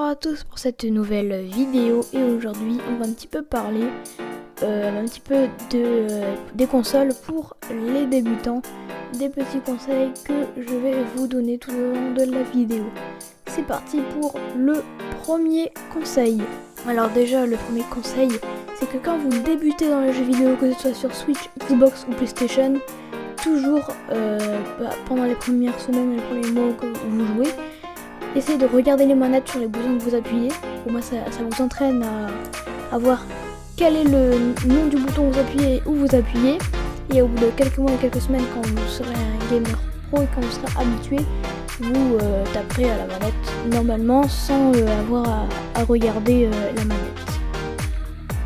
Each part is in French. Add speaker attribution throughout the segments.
Speaker 1: à tous pour cette nouvelle vidéo et aujourd'hui on va un petit peu parler des consoles pour les débutants, des petits conseils que je vais vous donner tout au long de la vidéo. C'est parti pour le premier conseil. Alors déjà le premier conseil c'est que quand vous débutez dans les jeux vidéo, que ce soit sur Switch, Xbox ou PlayStation, toujours pendant les premières semaines et les premiers mois où vous jouez, essayez de regarder les manettes sur les boutons que vous appuyez. Pour moi ça vous entraîne à voir quel est le nom du bouton que vous appuyez et où vous appuyez. Et au bout de quelques mois et quelques semaines, quand vous serez un gamer pro et quand vous serez habitué, vous taperez à la manette normalement sans avoir à regarder la manette.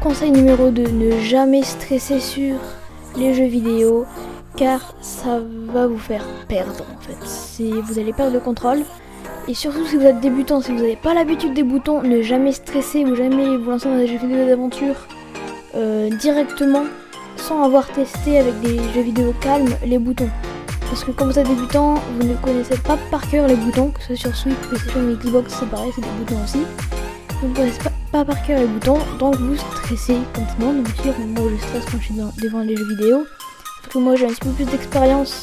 Speaker 1: Conseil numéro 2, ne jamais stresser sur les jeux vidéo car ça va vous faire perdre en fait. Vous allez perdre le contrôle. Et surtout si vous êtes débutant, si vous n'avez pas l'habitude des boutons, ne jamais stresser ou jamais vous lancer dans des jeux vidéo d'aventure directement sans avoir testé avec des jeux vidéo calmes les boutons. Parce que quand vous êtes débutant, vous ne connaissez pas par cœur les boutons, que ce soit sur Switch, PlayStation ou Xbox, c'est pareil, c'est des boutons aussi. Vous ne connaissez pas par cœur les boutons, donc vous stressez continuellement. Donc bien sûr, moi je stresse quand je suis devant les jeux vidéo. Parce que moi j'ai un petit peu plus d'expérience.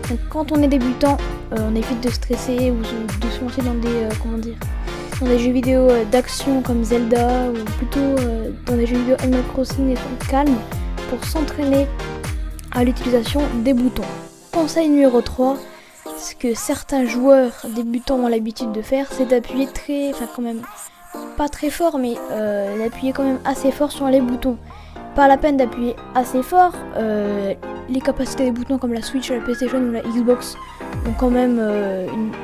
Speaker 1: Donc quand on est débutant, on évite de stresser ou de se lancer dans des jeux vidéo d'action comme Zelda ou plutôt dans des jeux vidéo Animal Crossing et sont calmes pour s'entraîner à l'utilisation des boutons. Conseil numéro 3, ce que certains joueurs débutants ont l'habitude de faire, c'est d'appuyer pas très fort, mais d'appuyer quand même assez fort sur les boutons. Pas la peine d'appuyer assez fort, les capacités des boutons comme la Switch, la PlayStation ou la Xbox ont quand même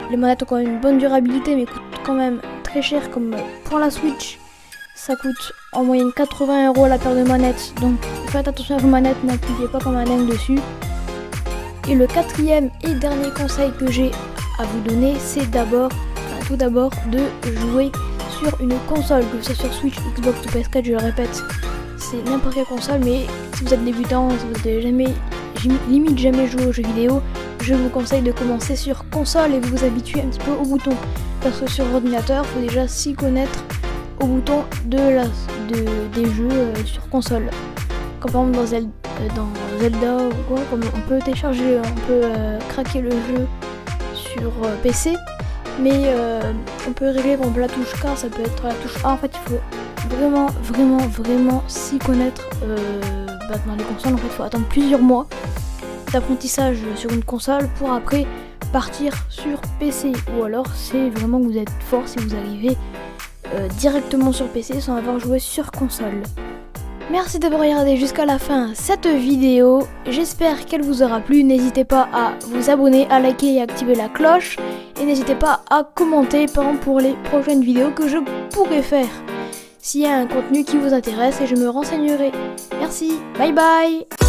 Speaker 1: les manettes ont quand même une bonne durabilité mais coûtent quand même très cher. Comme pour la Switch, ça coûte en moyenne 80 € la paire de manettes, donc faites attention à vos manettes, n'appuyez pas comme un dingue dessus. Et le quatrième et dernier conseil que j'ai à vous donner, c'est tout d'abord de jouer sur une console, que ce soit sur Switch, Xbox ou PS4, je le répète, c'est n'importe quelle console, mais si vous êtes débutant, si vous n'avez jamais joué aux jeux vidéo, je vous conseille de commencer sur console et vous habituer un petit peu aux boutons. Parce que sur ordinateur, il faut déjà s'y connaître aux boutons des jeux sur console. Comme par exemple dans Zelda ou quoi, comme on peut télécharger, on peut craquer le jeu sur PC, mais on peut régler par exemple la touche K, ça peut être la touche A. En fait, il faut vraiment s'y connaître dans les consoles. En fait, il faut attendre plusieurs mois d'apprentissage sur une console pour après partir sur PC. Ou alors, c'est vraiment que vous êtes fort si vous arrivez directement sur PC sans avoir joué sur console. Merci d'avoir regardé jusqu'à la fin cette vidéo, j'espère qu'elle vous aura plu. N'hésitez pas à vous abonner, à liker et à activer la cloche. Et n'hésitez pas à commenter par exemple pour les prochaines vidéos que je pourrais faire, s'il y a un contenu qui vous intéresse, et je me renseignerai. Merci, bye bye.